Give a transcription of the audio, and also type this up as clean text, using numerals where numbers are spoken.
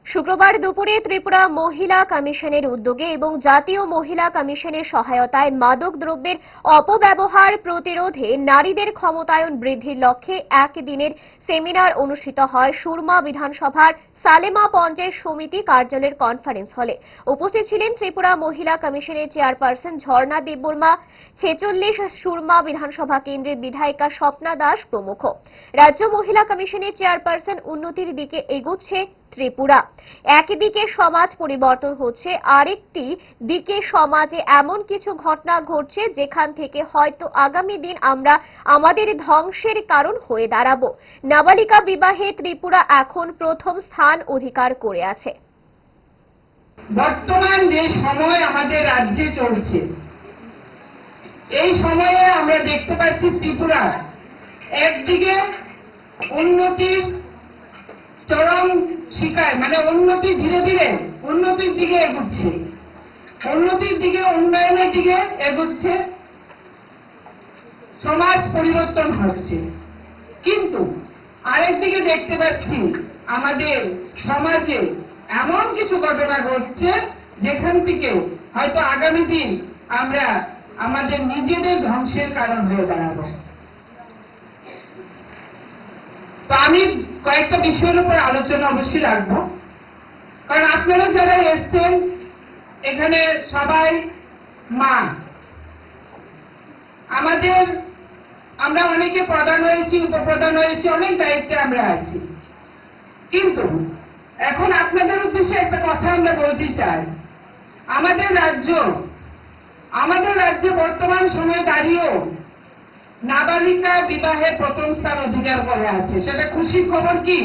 শুক্রবার দুপুরে ত্রিপুরা মহিলা কমিশনের উদ্যোগে এবং জাতীয় মহিলা কমিশনের সহায়তায় মাদক দ্রব্যের অপব্যবহার প্রতিরোধে নারীদের ক্ষমতায়ন বৃদ্ধির লক্ষ্যে একদিনের সেমিনার অনুষ্ঠিত হয় সুরমা বিধানসভার সালেমা পঞ্চায়েত সমিতি কার্যালয়ের কনফারেন্স হলে। উপস্থিত ছিলেন ত্রিপুরা মহিলা কমিশনের চেয়ারপারসন ঝর্ণা দেববর্মা, 46 সুরমা বিধানসভা কেন্দ্রের বিধায়িকা স্বপ্না দাস প্রমুখ। রাজ্য মহিলা কমিশনের চেয়ারপারসন উন্নতির দিকে এগোচ্ছে ত্রিপুরা। একদিকে সমাজ পরিবর্তন হচ্ছে, আরেকটি দিকে সমাজে এমন কিছু ঘটনা ঘটছে যেখান থেকে হয়তো আগামী দিন আমরা আমাদের ধ্বংসের কারণ হয়ে দাঁড়াবো। নাবালিকা বিবাহে ত্রিপুরা এখন প্রথম স্থান অধিকার করে আছে। বর্তমান যে সময় আমাদের রাজ্যে চলছে, এই সময়ে আমরা দেখতে পাচ্ছি ত্রিপুরা একদিকে উন্নতির চরম শিকার, মানে উন্নতি ধীরে ধীরে উন্নতির দিকে এগুচ্ছে, উন্নতির দিকে উন্নয়নের দিকে এগুচ্ছে, সমাজ পরিবর্তন হচ্ছে। কিন্তু আরেকদিকে দেখতে পাচ্ছি আমাদের সমাজে এমন কিছু ঘটনা ঘটছে যেখান থেকে হয়তো আগামী দিন আমরা আমাদের নিজেদের ধ্বংসের কারণ হয়ে দাঁড়াবো। তো আমি কয়েকটা বিষয়ের উপর আলোচনা অবশ্যই রাখবো, কারণ আপনারা যারা এসছেন এখানে সবাই মা। আমরা অনেকে প্রধান হয়েছি, উপপ্রধান হয়েছি, অনেক দায়িত্বে আমরা আছি। কিন্তু এখন আপনাদের উদ্দেশ্যে একটা কথা আমরা বলতে চাই, আমাদের রাজ্যে বর্তমান সময়ে দাঁড়িয়েও নাবালিকা বিবাহে প্রথম স্থান অধিকার করে আছে। সেটা খুশির খবর কি?